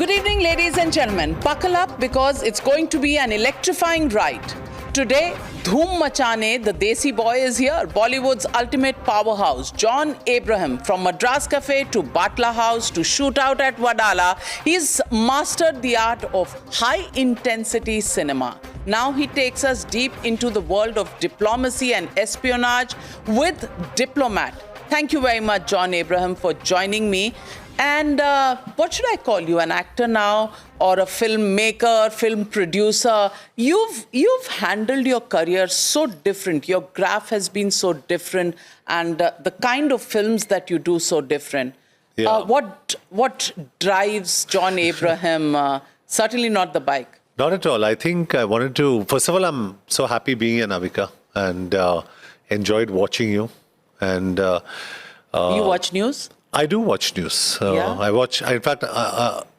Good evening, ladies and gentlemen. Buckle up because it's going to be an electrifying ride. Today, Dhoom Machane, the Desi boy is here. Bollywood's ultimate powerhouse, John Abraham. From Madras Cafe to Batla House to Shootout at Wadala, he's mastered the art of high-intensity cinema. Now he takes us deep into the world of diplomacy and espionage with Diplomat. Thank you very much, John Abraham, for joining me. And what should I call you, an actor now or a filmmaker, film producer? You've handled your career so different. Your graph has been so different, and the kind of films that you do so different. Yeah. What drives John Abraham? Certainly not the bike. Not at all. I think I wanted to... First of all, I'm so happy being here, Navika, and enjoyed watching you. And you watch news? I do watch news. Yeah. I watch... In fact,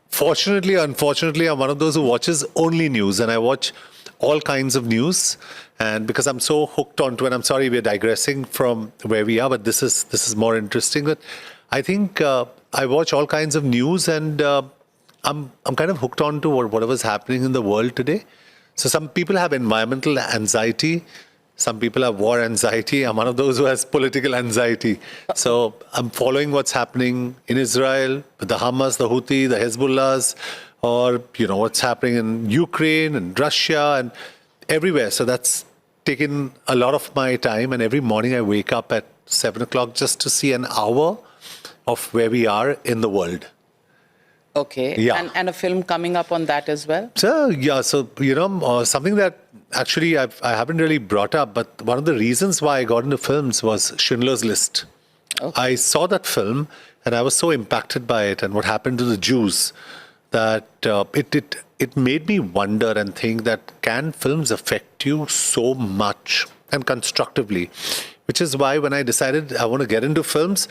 fortunately, unfortunately, I'm one of those who watches only news. And I watch all kinds of news. And because I'm so hooked onto it, I'm sorry we're digressing from where we are, but this is more interesting. But I think I watch all kinds of news, and I'm kind of hooked on to whatever's happening in the world today. So some people have environmental anxiety. Some people have war anxiety. I'm one of those who has political anxiety. So I'm following what's happening in Israel with the Hamas, the Houthi, the Hezbollahs, or, what's happening in Ukraine and Russia and everywhere. So that's taken a lot of my time. And every morning I wake up at 7 o'clock just to see an hour of where we are in the world. Okay. Yeah. And a film coming up on that as well? So, yeah. So, something that actually I haven't really brought up, but one of the reasons why I got into films was Schindler's List. Okay. I saw that film and I was so impacted by it and what happened to the Jews that it made me wonder and think that can films affect you so much and constructively? Which is why when I decided I want to get into films,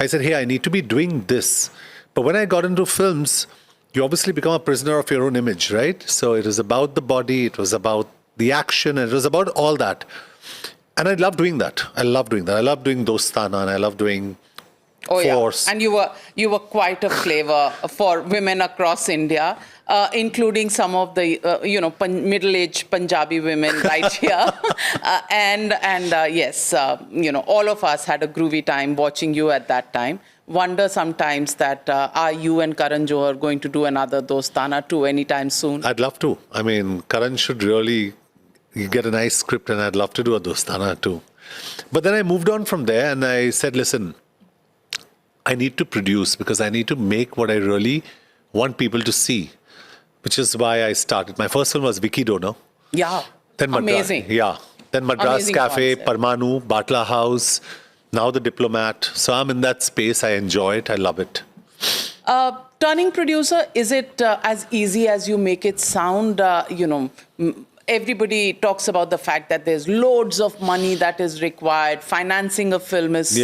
I said, hey, I need to be doing this. But when I got into films, you obviously become a prisoner of your own image, right? So it was about the body, it was about the action, and it was about all that. And I love doing that. I love doing Dostana, and I love doing Force. Yeah. And you were quite a flavor for women across India, including some of the middle-aged Punjabi women right here. Yes, all of us had a groovy time watching you at that time. Wonder sometimes that are you and Karan Johar going to do another Dostana too anytime soon? I'd love to. I mean, Karan should really get a nice script, and I'd love to do a Dostana too. But then I moved on from there and I said, listen, I need to produce because I need to make what I really want people to see, which is why I started. My first film was Vicky Donor. Yeah, then amazing. Then Madras Amazing Cafe, concept. Parmanu, Batla House, now the Diplomat. So I'm in that space. I enjoy it. I love it. Turning producer, is it as easy as you make it sound? Everybody talks about the fact that there's loads of money that is required. Financing a film is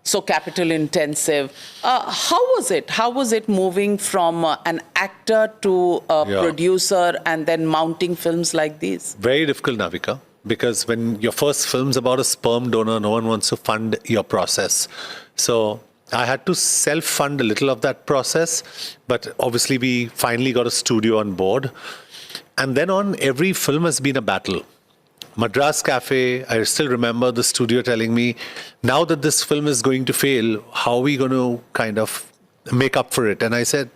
so capital intensive. How was it? How was it moving from an actor to a producer and then mounting films like these? Very difficult, Navika. Because when your first film's about a sperm donor, no one wants to fund your process. So I had to self-fund a little of that process. But obviously, we finally got a studio on board. And then on, every film has been a battle. Madras Cafe, I still remember the studio telling me, now that this film is going to fail, how are we going to kind of make up for it? And I said,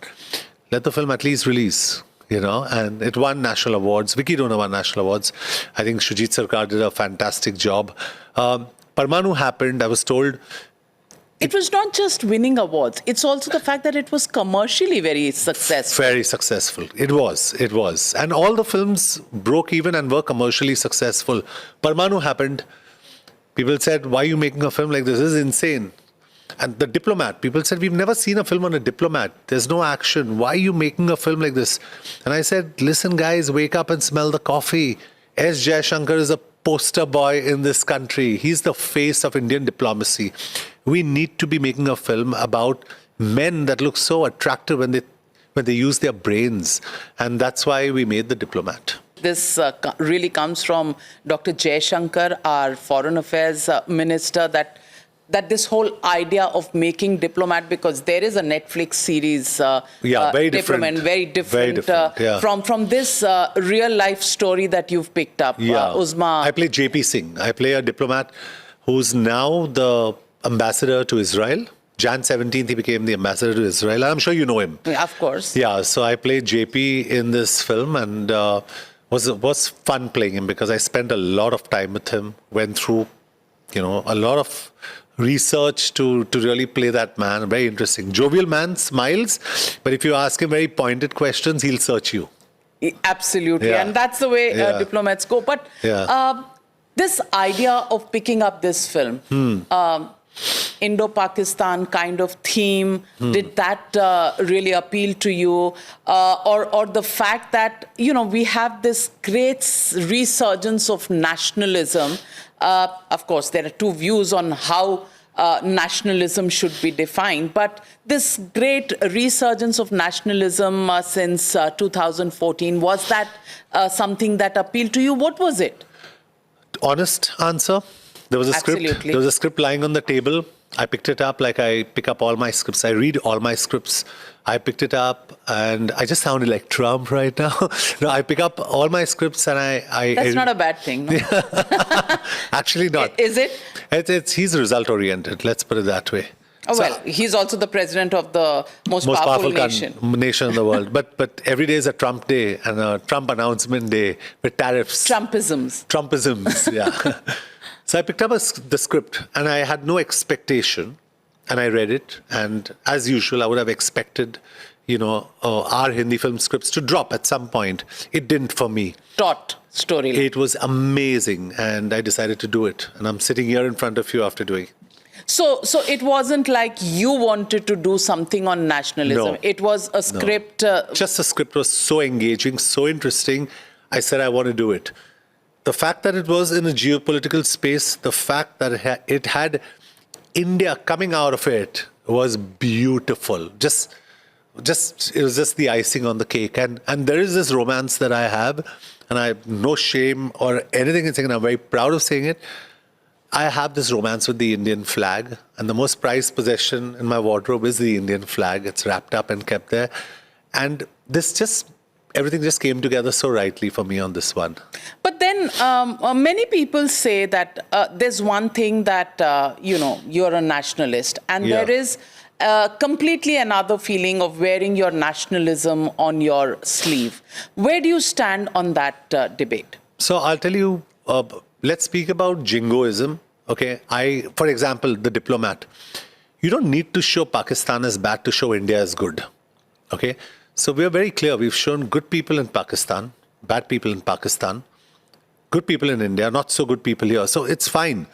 let the film at least release. And it won national awards. Vicky Donor won national awards. I think Shujit Sarkar did a fantastic job. Parmanu happened. I was told... It was not just winning awards. It's also the fact that it was commercially very successful. Very successful. It was. And all the films broke even and were commercially successful. Parmanu happened. People said, why are you making a film like this? This is insane. And the Diplomat, people said, we've never seen a film on a diplomat. There's no action. Why are you making a film like this? And I said, listen, guys, wake up and smell the coffee. S. Jaishankar is a poster boy in this country. He's the face of Indian diplomacy. We need to be making a film about men that look so attractive when they use their brains. And that's why we made The Diplomat. This really comes from Dr. Jaishankar, our foreign affairs minister, that that this whole idea of making Diplomat, because there is a Netflix series, very different. Diplomat, very different, from this real life story that you've picked up, Uzma. I play JP Singh. I play a diplomat who's now the ambassador to Israel. Jan 17th, he became the ambassador to Israel. I'm sure you know him. Yeah, of course. Yeah, so I played JP in this film, and was fun playing him because I spent a lot of time with him, went through, a lot of research to really play that man. Very interesting. Jovial man, smiles, but if you ask him very pointed questions, he'll search you. Absolutely, and that's the way diplomats go. But this idea of picking up this film, Indo-Pakistan kind of theme, did that really appeal to you? Or the fact that, we have this great resurgence of nationalism. Of course, there are two views on how nationalism should be defined, but this great resurgence of nationalism since 2014, was that something that appealed to you? What was it? Honest answer. There was a script. There was a script lying on the table. I picked it up like I pick up all my scripts. I read all my scripts. I picked it up, and I just sounded like Trump right now. No, I pick up all my scripts, and That's not a bad thing, no? Actually not. Is it? He's result-oriented, let's put it that way. Oh, well, he's also the president of the most powerful nation in the world. But every day is a Trump day and a Trump announcement day with tariffs. Trumpisms, yeah. So I picked up the script, and I had no expectation, and I read it. And as usual, I would have expected, our Hindi film scripts to drop at some point. It didn't for me. Taut storyline. It was amazing, and I decided to do it. And I'm sitting here in front of you after doing it. So it wasn't like you wanted to do something on nationalism. No. It was a script. Just the script was so engaging, so interesting. I said I want to do it. The fact that it was in a geopolitical space, the fact that it had India coming out of it was beautiful. It was just the icing on the cake. And there is this romance that I have, and I have no shame or anything in saying it. I'm very proud of saying it. I have this romance with the Indian flag, and the most prized possession in my wardrobe is the Indian flag. It's wrapped up and kept there. And everything just came together so rightly for me on this one. But then many people say that there's one thing that, you're a nationalist, and there is completely another feeling of wearing your nationalism on your sleeve. Where do you stand on that debate? So I'll tell you, let's speak about Jingoism. Okay, for example, the Diplomat. You don't need to show Pakistan as bad to show India as good. Okay, so we're very clear. We've shown good people in Pakistan, bad people in Pakistan, good people in India, not so good people here. So it's fine.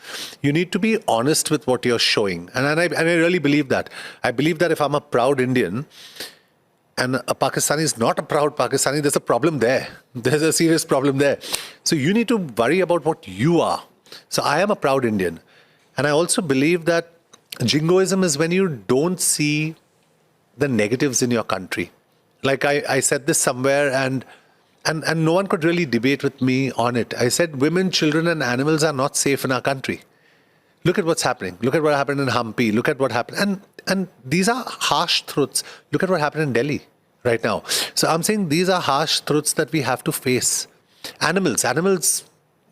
You need to be honest with what you're showing. And I really believe that. I believe that if I'm a proud Indian and a Pakistani is not a proud Pakistani, there's a problem there. There's a serious problem there. So you need to worry about what you are. So I am a proud Indian. And I also believe that Jingoism is when you don't see the negatives in your country. Like I said this somewhere, and no one could really debate with me on it. I said women, children and animals are not safe in our country. Look at what's happening. Look at what happened in Hampi. Look at what happened. And these are harsh truths. Look at what happened in Delhi right now. So I'm saying these are harsh truths that we have to face. Animals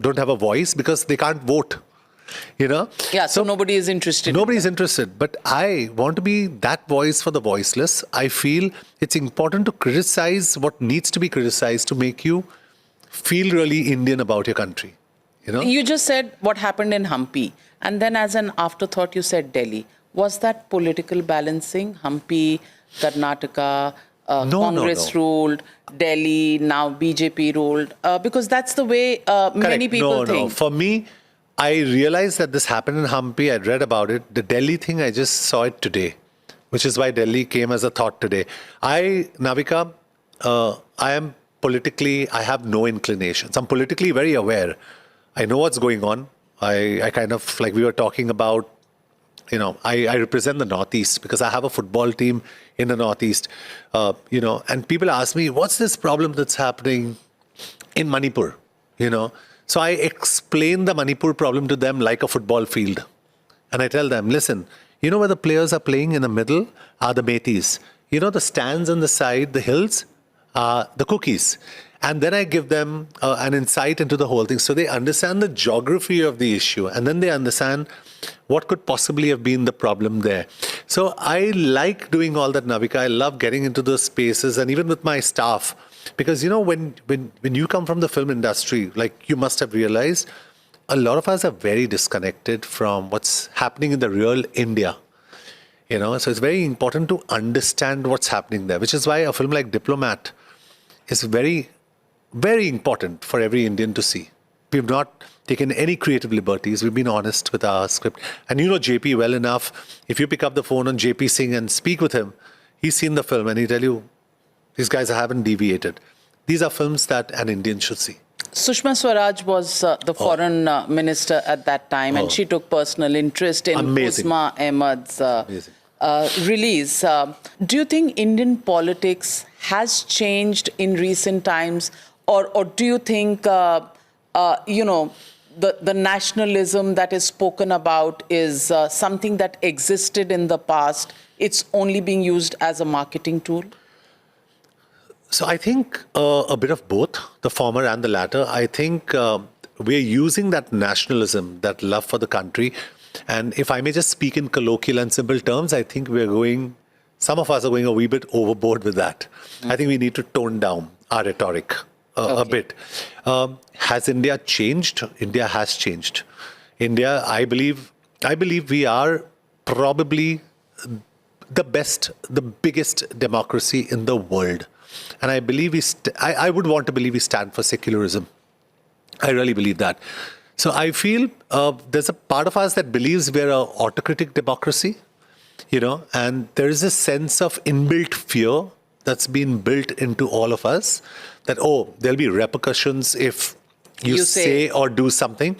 don't have a voice because they can't vote. Yeah, so nobody is interested. Nobody's interested. But I want to be that voice for the voiceless. I feel it's important to criticize what needs to be criticized to make you feel really Indian about your country. You just said what happened in Hampi. And then as an afterthought, you said Delhi. Was that political balancing? Hampi, Karnataka, Congress ruled, Delhi, now BJP ruled? Because that's the way many people think. For me, I realized that this happened in Hampi. I read about it. The Delhi thing, I just saw it today, which is why Delhi came as a thought today. Navika, I am politically, I have no inclinations. I'm politically very aware. I know what's going on. I kind of, like we were talking about, I represent the Northeast because I have a football team in the Northeast, and people ask me, what's this problem that's happening in Manipur, So I explain the Manipur problem to them like a football field. And I tell them, listen, you know where the players are playing in the middle are the Metis. You know the stands on the side, the hills, are the cookies. And then I give them an insight into the whole thing. So they understand the geography of the issue. And then they understand what could possibly have been the problem there. So I like doing all that, Navika. I love getting into those spaces, and even with my staff. Because, you know, when you come from the film industry, like you must have realized, a lot of us are very disconnected from what's happening in the real India. You know, so it's very important to understand what's happening there, which is why a film like Diplomat is very, very important for every Indian to see. We've not taken any creative liberties. We've been honest with our script. And you know JP well enough. If you pick up the phone on JP Singh and speak with him, he's seen the film and he'll tell you, these guys haven't deviated. These are films that an Indian should see. Sushma Swaraj was the foreign minister at that time, and she took personal interest in Usma Ahmed's release. Do you think Indian politics has changed in recent times, or do you think, you know, the nationalism that is spoken about is something that existed in the past? It's only being used as a marketing tool? So I think a bit of both, the former and the latter. I think we're using that nationalism, that love for the country. And if I may just speak in colloquial and simple terms, I think some of us are going a wee bit overboard with that. I think we need to tone down our rhetoric a bit. Has India changed? India has changed. India, I believe we are probably the biggest democracy in the world. And I believe I would want to believe we stand for secularism. I really believe that. So I feel there's a part of us that believes we're an autocratic democracy, you know, and there is a sense of inbuilt fear that's been built into all of us that, there'll be repercussions if you say or do something.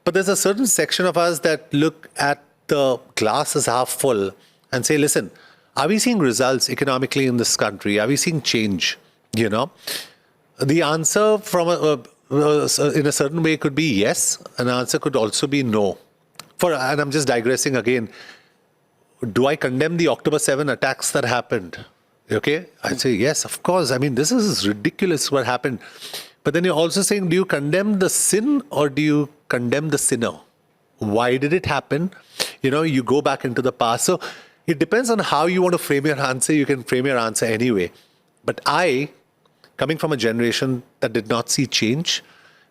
But there's a certain section of us that look at the glass as half full and say, listen, are we seeing results economically in this country? Are we seeing change? You know, the answer from in a certain way could be yes. An answer could also be no. And I'm just digressing again. Do I condemn the October 7 attacks that happened? Okay, I'd say yes, of course. I mean, this is ridiculous what happened. But then you're also saying, do you condemn the sin or do you condemn the sinner? Why did it happen? You know, you go back into the past. So it depends on how you want to frame your answer. You can frame your answer anyway. But I, coming from a generation that did not see change,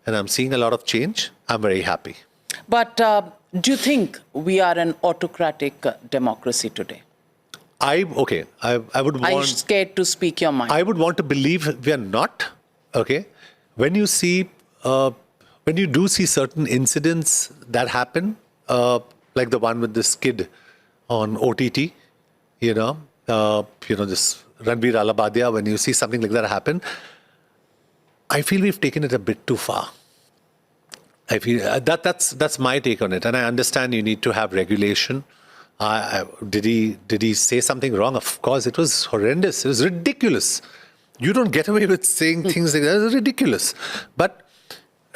and I'm seeing a lot of change, I'm very happy. But do you think we are an autocratic democracy today? I would want... Are you scared to speak your mind? I would want to believe we are not, okay? When you do see certain incidents that happen, like the one with this kid on OTT, you know, this Ranveer Alabadia, when you see something like that happen, I feel we've taken it a bit too far. I feel that's my take on it. And I understand you need to have regulation. Did he say something wrong? Of course, it was horrendous. It was ridiculous. You don't get away with saying things like that. It's ridiculous. But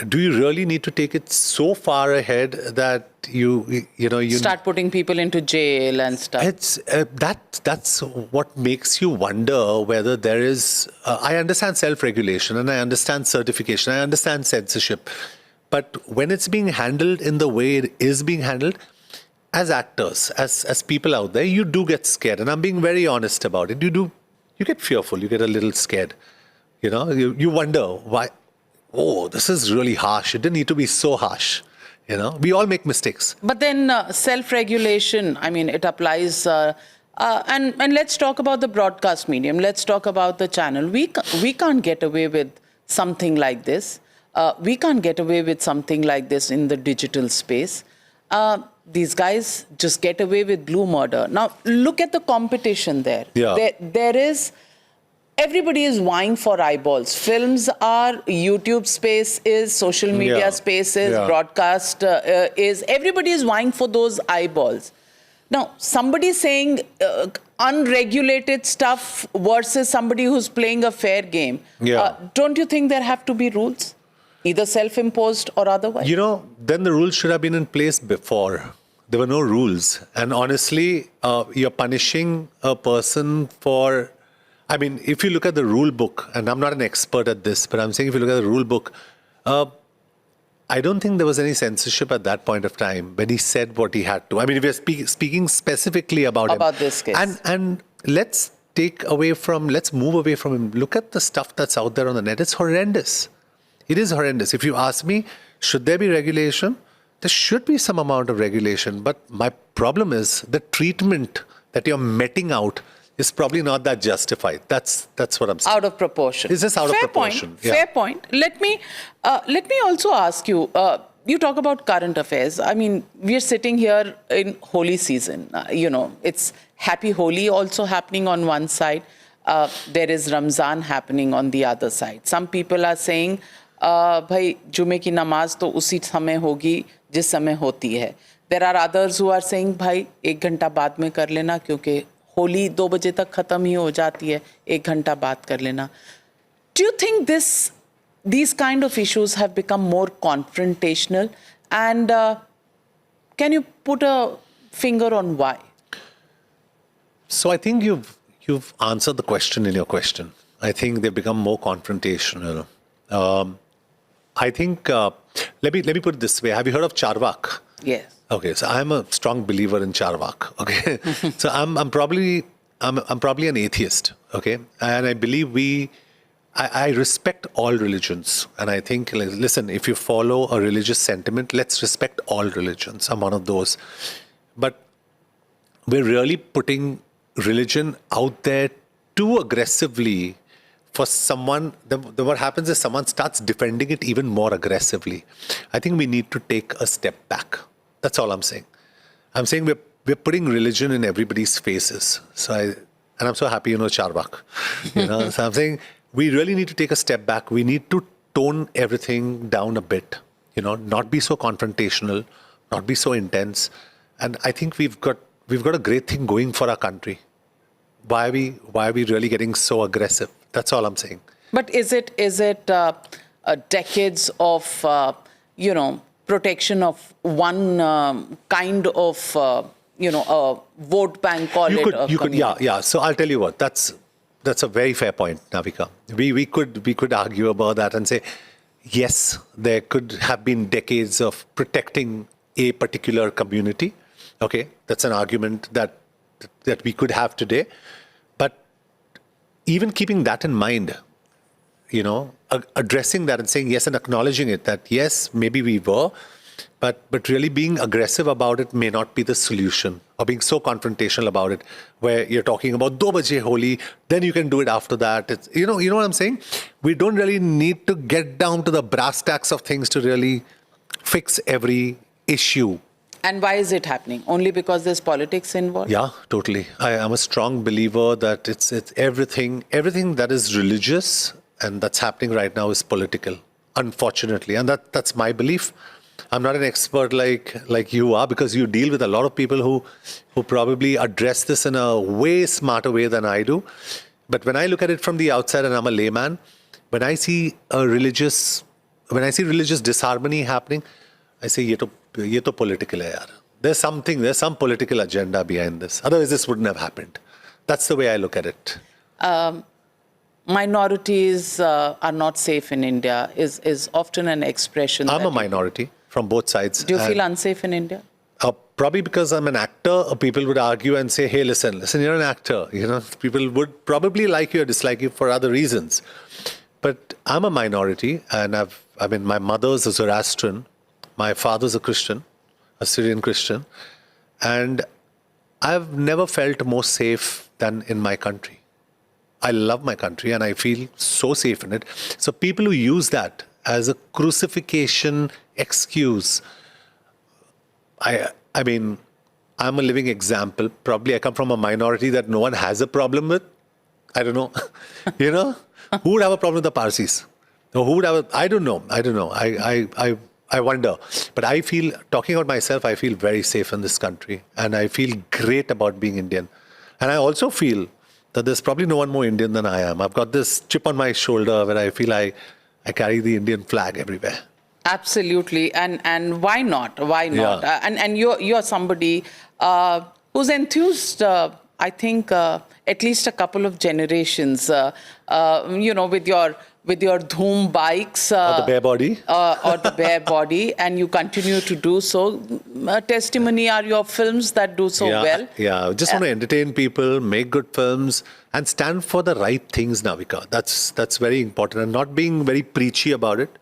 do you really need to take it so far ahead that you start putting people into jail and stuff? It's that's what makes you wonder whether there is. I understand self-regulation and I understand certification. I understand censorship, but when it's being handled in the way it is being handled, as actors, as people out there, you do get scared, and I'm being very honest about it. You get fearful. You get a little scared. You know, you wonder why. Oh, this is really harsh. It didn't need to be so harsh. You know, we all make mistakes. But then self-regulation, I mean, it applies. And let's talk about the broadcast medium. Let's talk about the channel. We can't get away with something like this. We can't get away with something like this in the digital space. These guys just get away with blue murder. Now, look at the competition there. Yeah. There is... Everybody is vying for eyeballs. Films are, YouTube space is, social media space is, broadcast is. Everybody is vying for those eyeballs. Now, somebody saying unregulated stuff versus somebody who's playing a fair game. Don't you think there have to be rules? Either self-imposed or otherwise? You know, then the rules should have been in place before. There were no rules. And honestly, you're punishing a person for, I mean, if you look at the rule book, and I'm not an expert at this, but I'm saying if you look at the rule book, I don't think there was any censorship at that point of time when he said what he had to. I mean, if we're speaking specifically about him. This case. And let's move away from him. Look at the stuff that's out there on the net. It's horrendous. It is horrendous. If you ask me, should there be regulation? There should be some amount of regulation. But my problem is the treatment that you're meting out is probably not that justified. That's what I'm saying. Out of proportion. It's just out of proportion. Fair point. Let me also ask you, you talk about current affairs. I mean, we're sitting here in Holi season. It's Happy Holi also happening on one side. There is Ramzan happening on the other side. Some people are saying, bhai, Jume ki namaz to usi samay hogi, jis samay hoti hai. There are others who are saying, bhai, 1 घंटा बाद में कर लेना क्योंकि होली 2 बजे तक खत्म ही हो जाती है, 1 घंटा बाद कर लेना. Do you think these kind of issues have become more confrontational? And can you put a finger on why? So I think you've answered the question in your question. I think they've become more confrontational. I think, let me put it this way. Have you heard of Charvak? Yes. Okay, so I'm a strong believer in Charvak. Okay, so I'm probably an atheist. Okay, and I believe I respect all religions, and I think, listen, if you follow a religious sentiment, let's respect all religions. I'm one of those, but we're really putting religion out there too aggressively for someone. What happens is someone starts defending it even more aggressively. I think we need to take a step back. That's all I'm saying. I'm saying we're putting religion in everybody's faces. And I'm so happy, Charvak. So I'm saying we really need to take a step back. We need to tone everything down a bit. Not be so confrontational, not be so intense. And I think we've got a great thing going for our country. Why are we really getting so aggressive? That's all I'm saying. But is it decades of protection of one kind of a vote bank, call Yeah. So I'll tell you what. That's a very fair point, Navika. We could argue about that and say, yes, there could have been decades of protecting a particular community. Okay, that's an argument that we could have today. But even keeping that in mind, addressing that and saying yes and acknowledging it, that yes, maybe we were, but really being aggressive about it may not be the solution, or being so confrontational about it, where you're talking about 2 baje Holi, then you can do it after that. It's, you know what I'm saying? We don't really need to get down to the brass tacks of things to really fix every issue. And why is it happening? Only because there's politics involved? Yeah, totally. I am a strong believer that it's everything that is religious and that's happening right now is political, unfortunately. And that's my belief. I'm not an expert like you are, because you deal with a lot of people who probably address this in a way smarter way than I do. But when I look at it from the outside, and I'm a layman, when I see religious disharmony happening, I say, ye to political hai yaar. There's some political agenda behind this. Otherwise, this wouldn't have happened. That's the way I look at it. Minorities are not safe in India is often an expression. I'm a minority from both sides. Do you feel unsafe in India? Probably because I'm an actor. People would argue and say, hey, listen, you're an actor. People would probably like you or dislike you for other reasons. But I'm a minority, and my mother's a Zoroastrian. My father's a Christian, a Syrian Christian, and I've never felt more safe than in my country. I love my country and I feel so safe in it. So people who use that as a crucifixion excuse, I mean, I'm a living example. Probably I come from a minority that no one has a problem with. I don't know. Who would have a problem with the Parsis? Or who would have I don't know. I wonder. But I feel, talking about myself, I feel very safe in this country. And I feel great about being Indian. And I also feel that there's probably no one more Indian than I am. I've got this chip on my shoulder where I feel I carry the Indian flag everywhere. Absolutely, and why not? Why not? Yeah. And you're somebody who's enthused. I think at least a couple of generations. With your Dhoom bikes Or the bare body. or the bare body, and you continue to do so. Testimony are your films that do so well. Yeah, just want to entertain people, make good films, and stand for the right things, Navika. That's very important, and not being very preachy about it,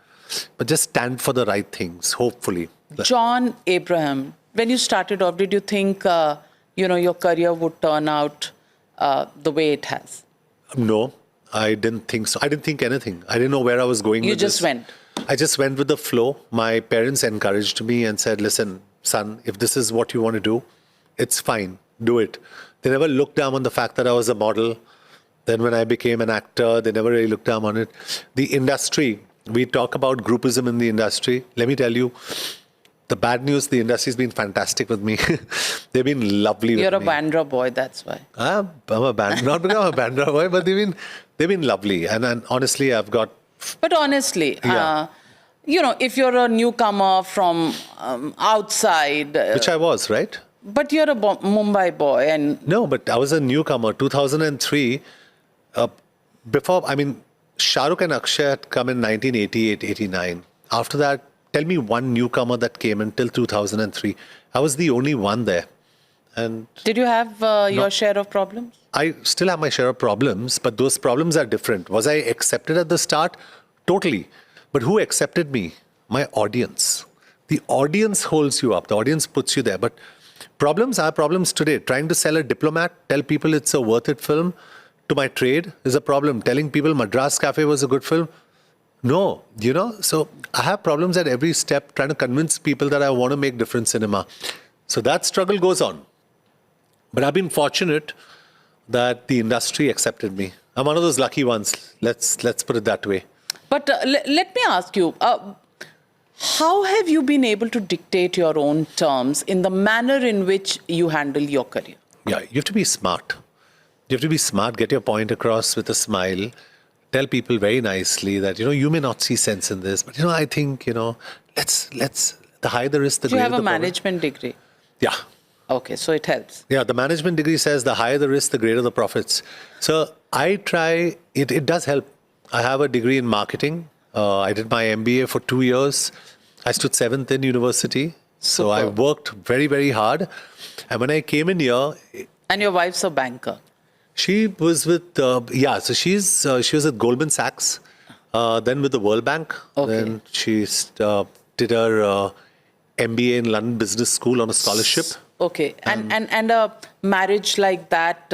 but just stand for the right things, hopefully. John Abraham, when you started off, did you think your career would turn out the way it has? No, I didn't think so. I didn't think anything. I didn't know where I was going with this. You just went. I just went with the flow. My parents encouraged me and said, listen, son, if this is what you want to do, it's fine. Do it. They never looked down on the fact that I was a model. Then when I became an actor, they never really looked down on it. The industry, we talk about groupism in the industry. Let me tell you, the bad news, the industry's been fantastic with me. They've been lovely with me. You're a Bandra boy, that's why. I'm a band, not because I'm a Bandra boy, but they've been lovely. And honestly, I've got... But honestly, if you're a newcomer from outside... which I was, right? But you're a Mumbai boy and... No, but I was a newcomer. 2003, Shah Rukh and Akshay had come in 1988, 89. After that, tell me one newcomer that came until 2003. I was the only one there. And did you have your share of problems? I still have my share of problems, but those problems are different. Was I accepted at the start? Totally. But who accepted me? My audience. The audience holds you up. The audience puts you there. But problems are problems today. Trying to sell a Diplomat, tell people it's a worth it film to my trade is a problem. Telling people Madras Cafe was a good film, no, so I have problems at every step trying to convince people that I want to make different cinema. So that struggle goes on. But I've been fortunate that the industry accepted me. I'm one of those lucky ones. Let's put it that way. But let me ask you, how have you been able to dictate your own terms in the manner in which you handle your career? Yeah, you have to be smart. You have to be smart, get your point across with a smile. Tell people very nicely that, you may not see sense in this, but, I think, let's, the higher the risk, the greater the Do you have a profit. management degree? Yeah. Okay, so it helps. Yeah, the management degree says the higher the risk, the greater the profits. So I try, it does help. I have a degree in marketing. I did my MBA for 2 years. I stood 7th in university. So Super. I worked very, very hard. And when I came in here... And your wife's a banker. She was with, so she was at Goldman Sachs, then with the World Bank. Okay. Then she did her MBA in London Business School on a scholarship. Okay, and a marriage like that,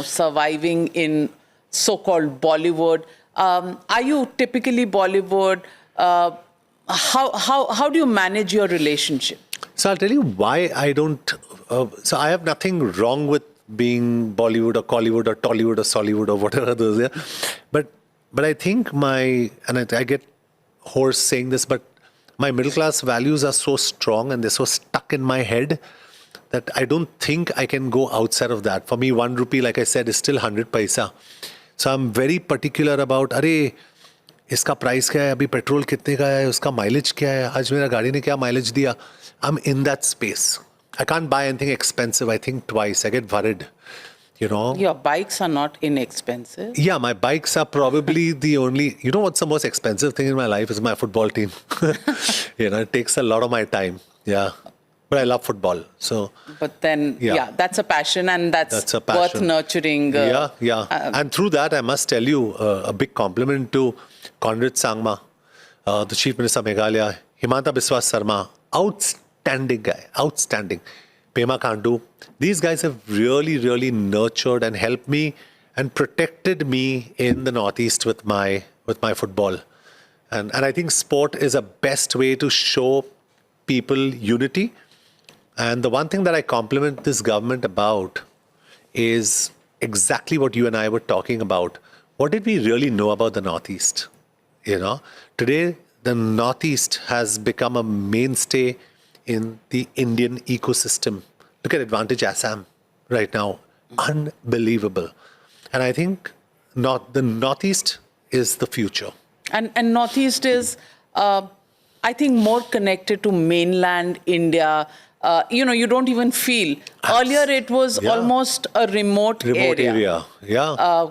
surviving in so-called Bollywood. Are you typically Bollywood? How do you manage your relationship? So I'll tell you why I don't. So I have nothing wrong with being Bollywood or Collywood or Tollywood or Sollywood or whatever those are. But I think I get hoarse saying this, but my middle class values are so strong and they're so stuck in my head that I don't think I can go outside of that. For me, 1 rupee, like I said, is still 100 paisa. So I'm very particular about, इसका price क्या है, अभी petrol कितने का है, उसका mileage क्या है, आज मेरा गाड़ी ने क्या माइलेज दिया. I'm in that space. I can't buy anything expensive. I think twice. I get worried, Your bikes are not inexpensive. Yeah, my bikes are probably the only... what's the most expensive thing in my life is my football team. It takes a lot of my time. Yeah. But I love football. So. But then, that's a passion and that's worth nurturing. And through that, I must tell you a big compliment to Conrad Sangma, the Chief Minister of Meghalaya, Himanta Biswa Sarma, outstanding guy, outstanding. Pema Khandu. These guys have really, really nurtured and helped me and protected me in the Northeast with my football. And I think sport is a best way to show people unity. And the one thing that I compliment this government about is exactly what you and I were talking about. What did we really know about the Northeast? Today, the Northeast has become a mainstay in the Indian ecosystem. Look at Advantage Assam right now. Unbelievable. And I think the Northeast is the future. And Northeast is, I think, more connected to mainland India. You don't even feel. Earlier, it was almost a remote area. Yeah.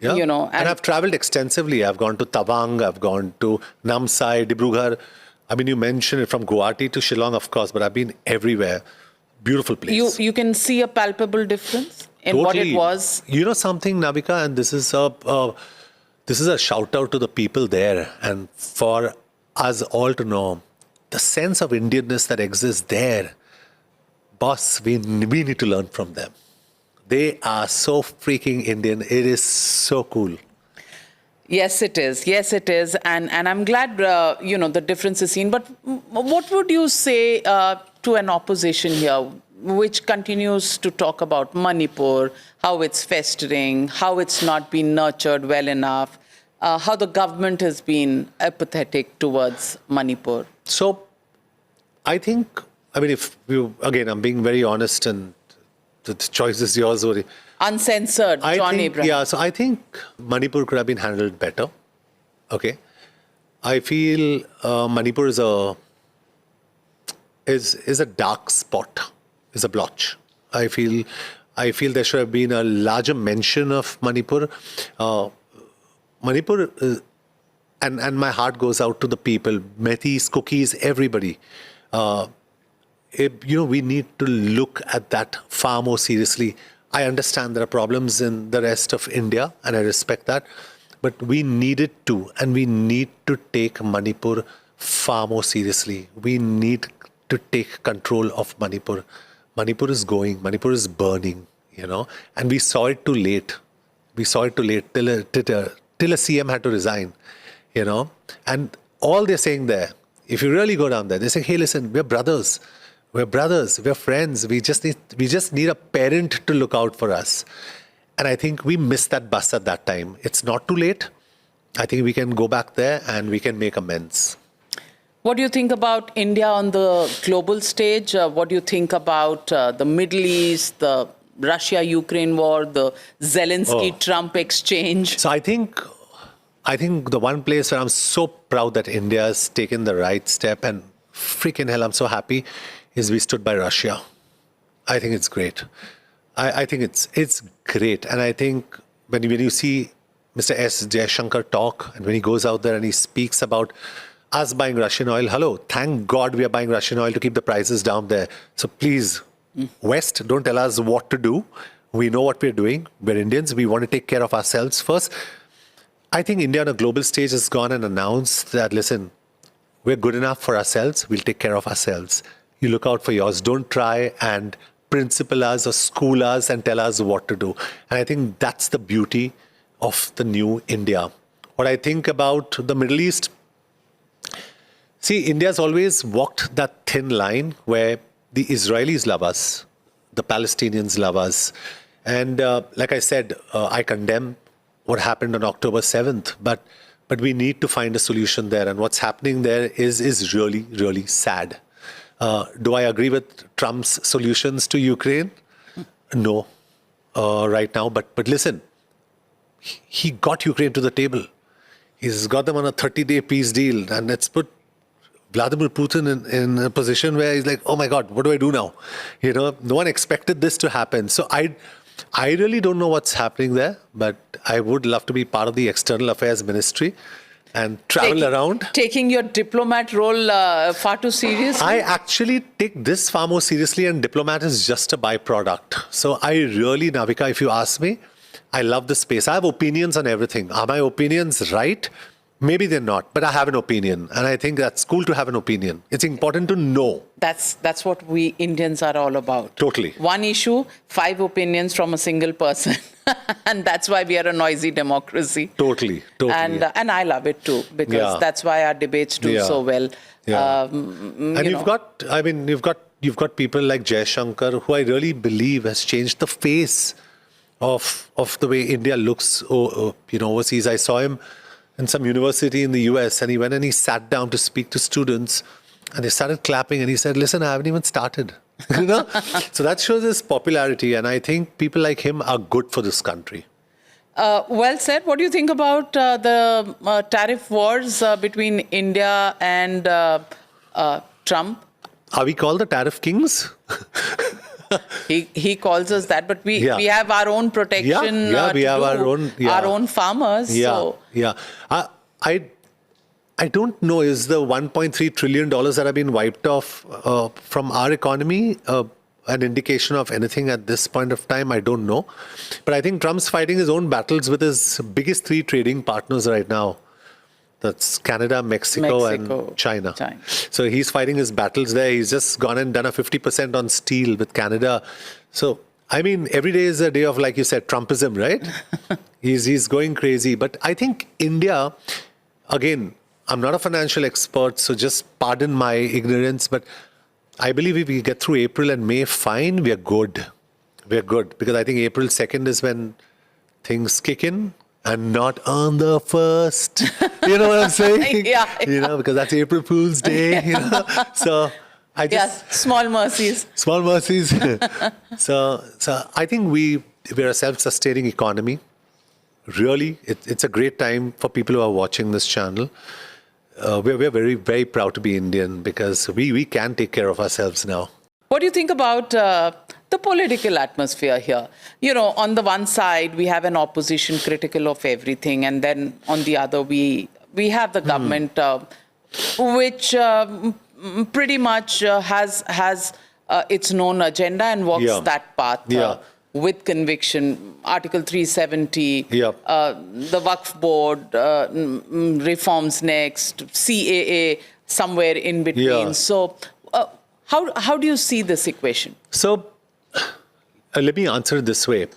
And I've traveled extensively. I've gone to Tawang, I've gone to Namsai, Dibrugarh. I mean, you mentioned it from Guwahati to Shillong, of course, but I've been everywhere. Beautiful place. You can see a palpable difference in what it was. You know something, Navika, and this is a shout out to the people there, and for us all to know the sense of Indianness that exists there. Boss, we need to learn from them. They are so freaking Indian. It is so cool. Yes, it is. Yes, it is. And I'm glad, the difference is seen. But what would you say to an opposition here, which continues to talk about Manipur, how it's festering, how it's not been nurtured well enough, how the government has been apathetic towards Manipur? So, I'm being very honest, and the choice is yours. Uncensored, John Abraham. Yeah, so I think Manipur could have been handled better. Okay. I feel Manipur is a dark spot, is a blotch. I feel there should have been a larger mention of Manipur. Manipur, and my heart goes out to the people, Methis, Cookies, everybody. We need to look at that far more seriously. I understand there are problems in the rest of India, and I respect that. But we needed to, and we need to take Manipur far more seriously. We need to take control of Manipur. Manipur is going, Manipur is burning, and we saw it too late. We saw it too late till a CM had to resign, And all they're saying there, if you really go down there, they say, hey, listen, we're brothers. We're friends. We just need a parent to look out for us. And I think we missed that bus at that time. It's not too late. I think we can go back there and we can make amends. What do you think about India on the global stage? What do you think about the Middle East, the Russia-Ukraine war, the Zelensky-Trump exchange? So I think the one place where I'm so proud that India has taken the right step, and freaking hell, I'm so happy, is we stood by Russia. I think it's great. I think it's great. And I think when you see Mr. S. Jaishankar talk, and when he goes out there and he speaks about us buying Russian oil, hello, thank God we are buying Russian oil to keep the prices down there. So please, West, don't tell us what to do. We know what we're doing. We're Indians. We want to take care of ourselves first. I think India on a global stage has gone and announced that, listen, we're good enough for ourselves. We'll take care of ourselves. You look out for yours. Don't try and principle us or school us and tell us what to do. And I think that's the beauty of the new India. What I think about the Middle East, see, India's always walked that thin line where the Israelis love us, the Palestinians love us. And like I said, I condemn what happened on October 7th, but we need to find a solution there. And what's happening there is really, really sad. Do I agree with Trump's solutions to Ukraine? No, right now. But listen, he got Ukraine to the table. He's got them on a 30-day peace deal. And let's put Vladimir Putin in a position where he's like, oh my God, what do I do now? No one expected this to happen. So I really don't know what's happening there, but I would love to be part of the External Affairs Ministry and travel around. Taking your diplomat role far too seriously? I actually take this far more seriously, and diplomat is just a byproduct. So I really, Navika, if you ask me, I love the space. I have opinions on everything. Are my opinions right? Maybe they're not, but I have an opinion. And I think that's cool to have an opinion. It's important to know. That's what we Indians are all about. Totally. One issue, 5 opinions from a single person. And that's why we are a noisy democracy. Totally. And I love it too, because that's why our debates do so well. Yeah. And you've got people like Jaishankar, who I really believe has changed the face of the way India looks overseas. I saw him in some university in the US, and he went and he sat down to speak to students, and they started clapping, and he said, listen, I haven't even started. So that shows his popularity, and I think people like him are good for this country. Well said. What do you think about the tariff wars between India and Trump? Are we called the tariff kings? He calls us that, but we have our own protection. We have our own farmers. I don't know, is the $1.3 trillion that have been wiped off from our economy an indication of anything at this point of time? I don't know. But I think Trump's fighting his own battles with his biggest three trading partners right now. That's Canada, Mexico and China. So he's fighting his battles there. He's just gone and done a 50% on steel with Canada. So, I mean, every day is a day of, like you said, Trumpism, right? He's going crazy. But I think India, again, I'm not a financial expert, so just pardon my ignorance, but I believe if we get through April and May fine, we're good. We're good. Because I think April 2nd is when things kick in. And not on the 1st. You know what I'm saying? You know, because that's April Fool's Day. You know? So I just... small mercies. Small mercies. So I think we're a self-sustaining economy. Really, it's a great time for people who are watching this channel. We're very, very proud to be Indian because we can take care of ourselves now. What do you think about the political atmosphere here? You know, on the one side, we have an opposition critical of everything. And then on the other, we have the government, which pretty much has its known agenda and walks that path with conviction. Article 370, the Waqf board, reforms next, CAA, somewhere in between. So how do you see this equation? So let me answer it this way.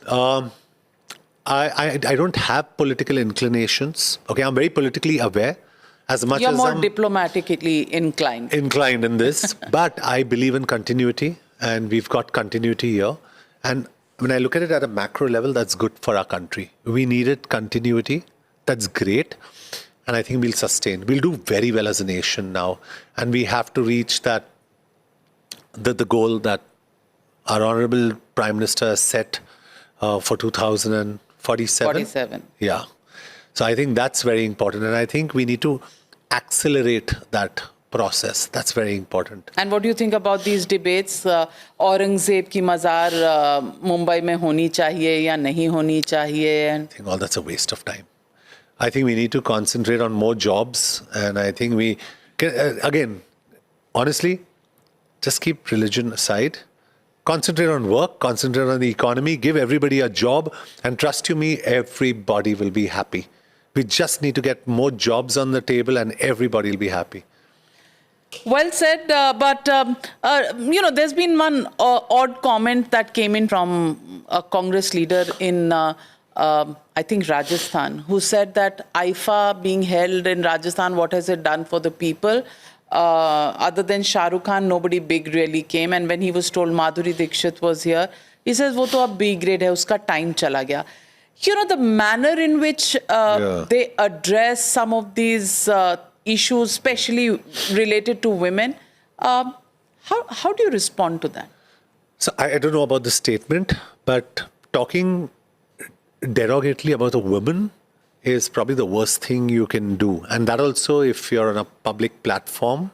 I don't have political inclinations. Okay, I'm very politically aware. As much You're as more I'm diplomatically inclined. Inclined in this, but I believe in continuity, and we've got continuity here. And when I look at it at a macro level, that's good for our country. We needed continuity. That's great. And I think we'll sustain. We'll do very well as a nation now. And we have to reach that, the goal that our Honorable Prime Minister has set for 2047. 47. Yeah. So I think that's very important. And I think we need to accelerate that process. That's very important. And what do you think about these debates? Aurangzeb ki mazar Mumbai mein honi chahiye ya nahi honi chahiye? I think all that's a waste of time. I think we need to concentrate on more jobs. And I think we can, again, honestly, just keep religion aside. Concentrate on work, concentrate on the economy, give everybody a job, and trust you me, everybody will be happy. We just need to get more jobs on the table and everybody will be happy. Well said, but you know, there's been one odd comment that came in from a Congress leader in, I think, Rajasthan, who said that IFA being held in Rajasthan, what has it done for the people? Other than Shah Rukh Khan, nobody big really came. And when he was told Madhuri Dixit was here, he says, "Wo to ab B grade hai, uska time chala gaya." You know, the manner in which they address some of these issues, especially related to women, how do you respond to that? So I don't know about the statement, but talking derogatorily about a woman is probably the worst thing you can do. And that also, if you're on a public platform,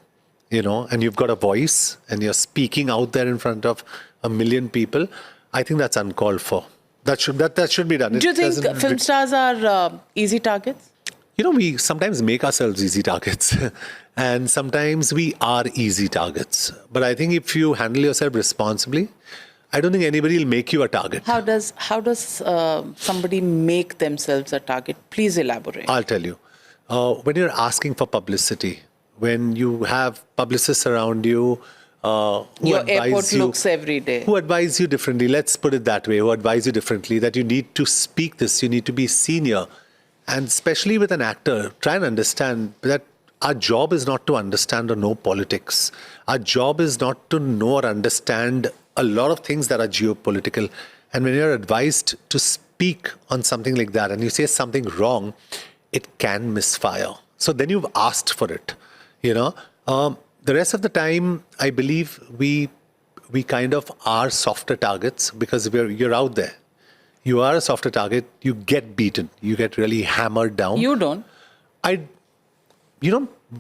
you know, and you've got a voice and you're speaking out there in front of 1 million people, I think that's uncalled for. That should be done. Do you think film stars are easy targets? You know, we sometimes make ourselves easy targets and sometimes we are easy targets. But I think if you handle yourself responsibly, I don't think anybody will make you a target. How does somebody make themselves a target? Please elaborate. I'll tell you. When you're asking for publicity, when you have publicists around you, your airport looks every day. Who advise you differently, let's put it that way, who advise you differently, that you need to speak this, you need to be senior. And especially with an actor, try and understand that our job is not to understand or know politics. Our job is not to know or understand a lot of things that are geopolitical. And when you're advised to speak on something like that and you say something wrong, it can misfire. So then you've asked for it, you know. The rest of the time, I believe we kind of are softer targets because you're out there. You are a softer target. You get beaten. You get really hammered down. You don't.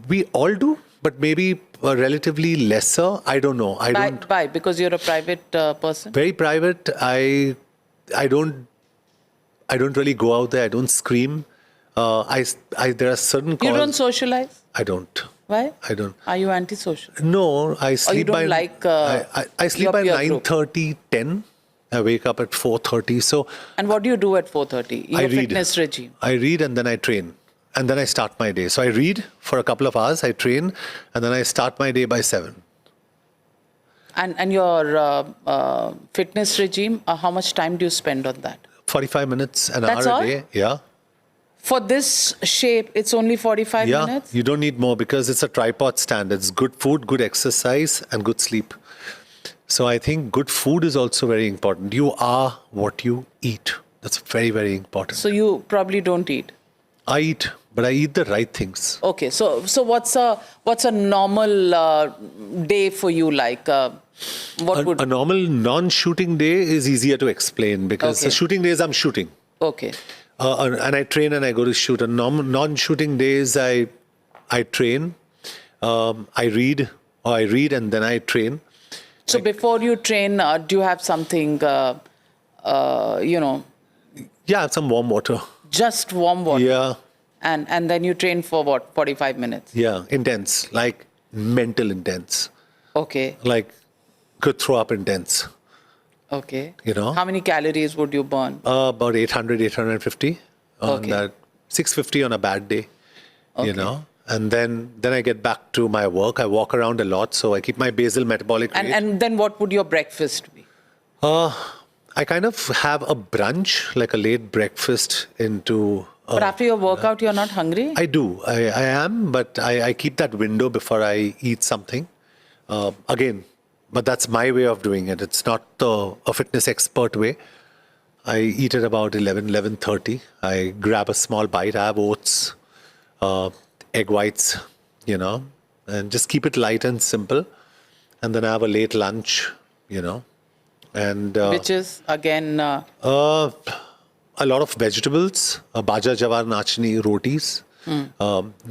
We all do, but maybe relatively lesser. I don't know. Why? Because you're a private person? Very private. I don't really go out there. I don't scream. There are certain calls. You don't socialize? I don't. Why? I don't. Are you antisocial? No, I sleep you don't by like, I sleep your by peer 9:30, 10. I wake up at 4:30. So And what do you do at 4:30? Your I read. fitness regime? I read and then I train. And then I start my day. So I read for a couple of hours, I train, and then I start my day by 7. And your fitness regime, how much time do you spend on that? 45 minutes, an That's hour all? a day. Yeah. For this shape, it's only 45 Yeah. minutes? You don't need more because it's a tripod stand. It's good food, good exercise, and good sleep. So I think good food is also very important. You are what you eat. That's very, very important. So you probably don't eat? I eat, but I eat the right things. Okay, so what's a normal day for you like? A normal non-shooting day is easier to explain because Okay. the shooting days I'm shooting. Okay. And I train and I go to shoot. On non-shooting days, I train, I read and then I train. So before you train, do you have something, Yeah, I have some warm water. just warm water? Yeah, And then you train for what, 45 minutes? yeah, intense, like mental intense, Okay, like could throw up intense. okay. You know? How many calories would you burn? About 800, 850 on Okay. that, 650 on a bad day, Okay. And then I get back to my work. I walk around a lot, so I keep my basal metabolic rate. And then what would your breakfast be? I kind of have a brunch, like a late breakfast into... But after your workout, you're not hungry? I do. I am, but I keep that window before I eat something. Again, but that's my way of doing it. It's not a fitness expert way. I eat at about 11:30. I grab a small bite. I have oats, egg whites, and just keep it light and simple. And then I have a late lunch, and Which is, again, a lot of vegetables, baja jawar nachni rotis,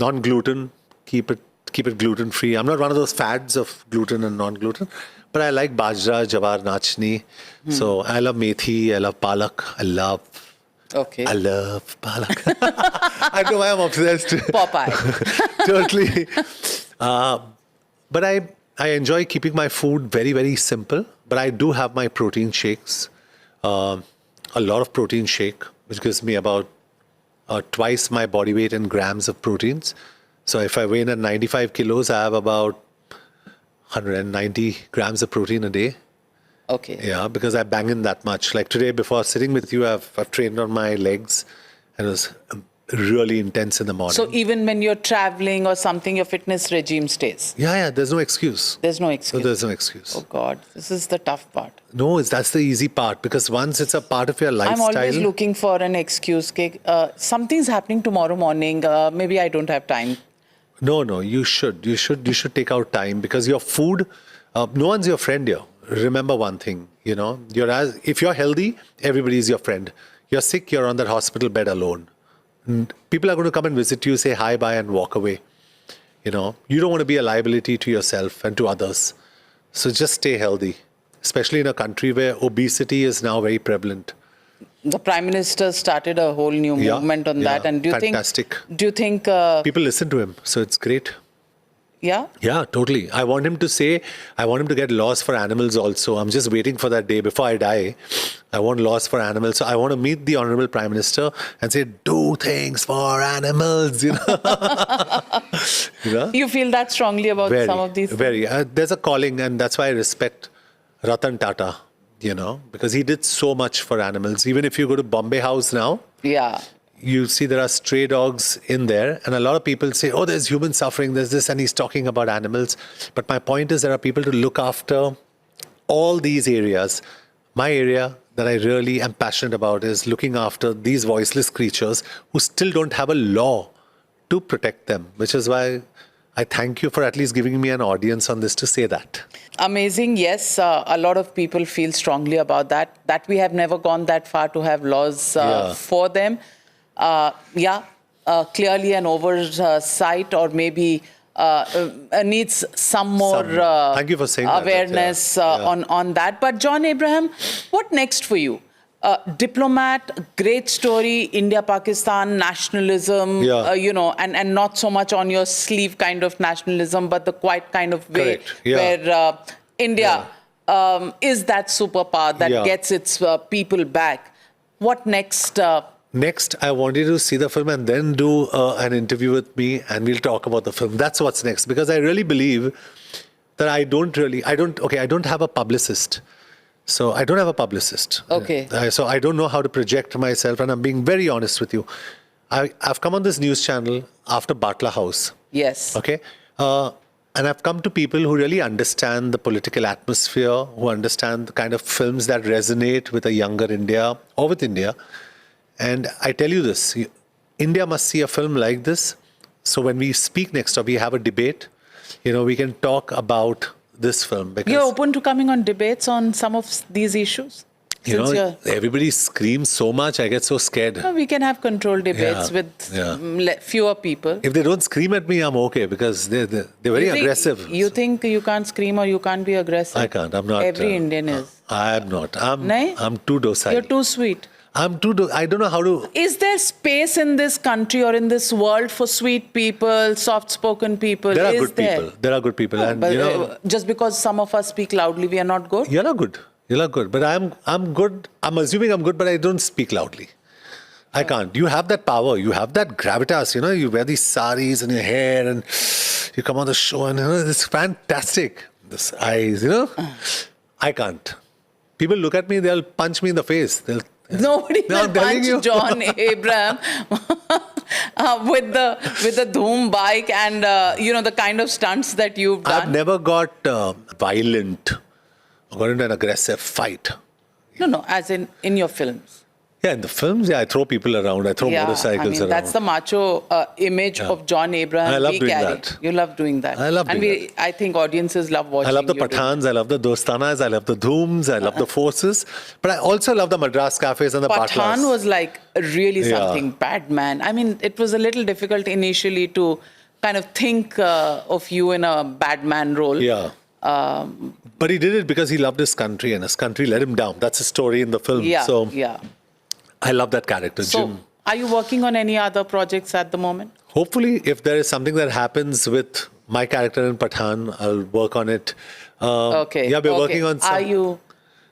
non-gluten. Keep it gluten free. I'm not one of those fads of gluten and non-gluten, but I like bajra, jawar, nachni. So I love methi, I love palak, I love palak. I don't know why I'm obsessed. Popeye. Totally. But I enjoy keeping my food very, very simple. But I do have my protein shakes, a lot of protein shake, which gives me about twice my body weight in grams of proteins. So if I weigh in at 95 kilos, I have about 190 grams of protein a day. Okay. Yeah, because I bang in that much. Like today, before sitting with you, I've trained on my legs, and it was really intense in the morning. So even when you're traveling or something, your fitness regime stays? Yeah, there's no excuse. There's no excuse? There's no excuse. Oh, God. This is the tough part. No, that's the easy part, because once it's a part of your lifestyle... I'm always looking for an excuse. Something's happening tomorrow morning. Maybe I don't have time. No, you should. You should take out time, because your food, no one's your friend here. Remember one thing, if you're healthy, everybody's your friend. You're sick, you're on that hospital bed alone. And people are going to come and visit you, say hi, bye, and walk away. You don't want to be a liability to yourself and to others. So just stay healthy, especially in a country where obesity is now very prevalent. The Prime Minister started a whole new movement on that. And do you think... People listen to him, so it's great. Yeah? Yeah, totally. I want him to get laws for animals also. I'm just waiting for that day before I die. I want laws for animals. So I want to meet the Honorable Prime Minister and say, do things for animals, You feel that strongly about some of these things? Very. There's a calling, and that's why I respect Ratan Tata, because he did so much for animals. Even if you go to Bombay House now, you see there are stray dogs in there, and a lot of people say, oh, there's human suffering, there's this, and he's talking about animals. But my point is there are people to look after all these areas. My area that I really am passionate about is looking after these voiceless creatures who still don't have a law to protect them, which is why I thank you for at least giving me an audience on this to say that. Amazing. Yes, a lot of people feel strongly about that we have never gone that far to have laws for them. Clearly an oversight, or maybe needs some more thank you for saying awareness on that. But John Abraham, what next for you? Diplomat, great story, India-Pakistan, nationalism, and not so much on your sleeve kind of nationalism, but the quiet kind of way where India is that superpower that gets its people back. What next? Next, I want you to see the film and then do an interview with me, and we'll talk about the film. That's what's next, because I really believe that I don't have a publicist. So I don't have a publicist. Okay. So I don't know how to project myself, and I'm being very honest with you. I've come on this news channel after Batla House. Yes. Okay. And I've come to people who really understand the political atmosphere, who understand the kind of films that resonate with a younger India or with India. And I tell you this, India must see a film like this. So when we speak next or we have a debate, we can talk about this film. Because you're open to coming on debates on some of these issues? Everybody screams so much, I get so scared. We can have controlled debates with fewer people. If they don't scream at me, I'm okay, because they're very aggressive. You think you can't scream or you can't be aggressive? I can't. I'm not. Every Indian is. I'm not. I'm too docile. You're too sweet. I don't know how to... Is there space in this country or in this world for sweet people, soft-spoken people? There are good people. There are good people. No, but just because some of us speak loudly, we are not good? You're not good. You're not good. But I'm good. I'm assuming I'm good, but I don't speak loudly. I can't. You have that power. You have that gravitas. You wear these saris in your hair and you come on the show and it's fantastic. This eyes, I can't. People look at me, they'll punch me in the face. Nobody will punch John Abraham with the Dhoom bike and the kind of stunts that you've done. I've never got violent or got into an aggressive fight. No, as in your films. Yeah, in the films, I throw people around. I throw motorcycles around. That's the macho image of John Abraham. I love doing that. You love doing that. I love doing that. I think audiences love watching. I love the Pathans, I love the Dostanas, I love the Dhooms, I love the Forces. But I also love the Madras cafes and the Patlas. Pathan was like really something bad, man. I mean, it was a little difficult initially to kind of think of you in a bad man role. Yeah. But he did it because he loved his country and his country let him down. That's a story in the film. Yeah. I love that character, so, Jim. Are you working on any other projects at the moment? Hopefully, if there is something that happens with my character in Pathan, I'll work on it. Okay. Yeah, we're working on some...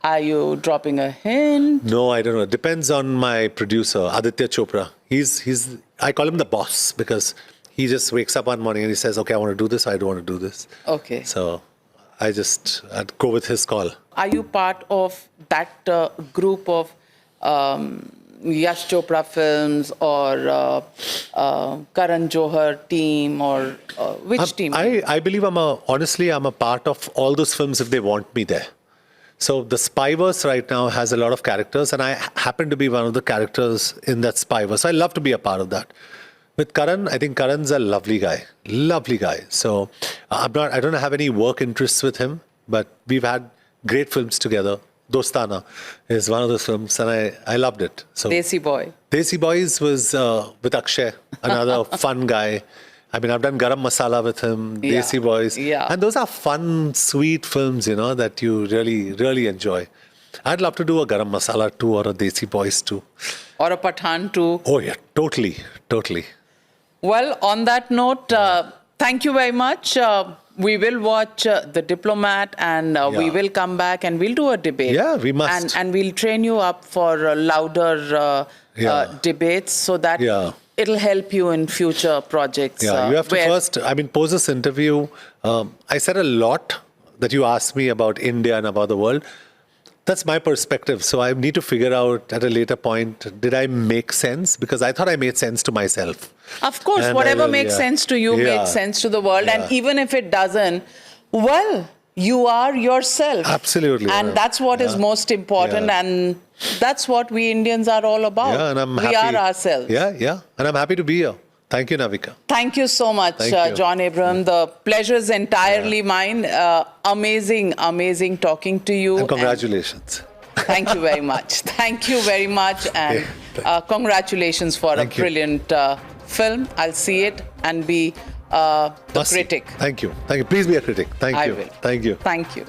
Are you dropping a hint? No, I don't know. It depends on my producer, Aditya Chopra. He's I call him the boss because he just wakes up one morning and he says, okay, I want to do this, I don't want to do this. Okay. So I'd go with his call. Are you part of that group of Yash Chopra films or Karan Johar team or which team? I believe I'm a part of all those films if they want me there. So the Spyverse right now has a lot of characters and I happen to be one of the characters in that Spyverse. So I love to be a part of that. With Karan, I think Karan's a lovely guy. So I don't have any work interests with him, but we've had great films together. Dostana is one of those films and I loved it. So Desi Boy. Desi Boys was with Akshay, another fun guy. I mean, I've done Garam Masala with him, Desi Boys. Yeah. And those are fun, sweet films, that you really, really enjoy. I'd love to do a Garam Masala 2 or a Desi Boys 2. Or a Pathan 2. Oh, yeah, totally. Well, on that note, thank you very much. We will watch The Diplomat and we will come back and we'll do a debate. Yeah, we must. And we'll train you up for louder debates so that it'll help you in future projects. Yeah, you have to first, post this interview. I said a lot that you asked me about India and about the world. That's my perspective. So I need to figure out at a later point, did I make sense? Because I thought I made sense to myself. Of course, and whatever makes sense to you makes sense to the world. And even if it doesn't, well, you are yourself. Absolutely. And that's what is most important. And that's what we Indians are all about. Yeah, and I'm happy. We are ourselves. Yeah. And I'm happy to be here. Thank you, Navika. Thank you so much, Thank you. John Abraham. The pleasure is entirely mine. Amazing talking to you. And congratulations. Thank you very much. Thank you very much. And congratulations for Thank a you. brilliant film. I'll see it and be the Must see. critic. Thank you. Thank you. Please be a critic. Thank I you. will. Thank you. Thank you.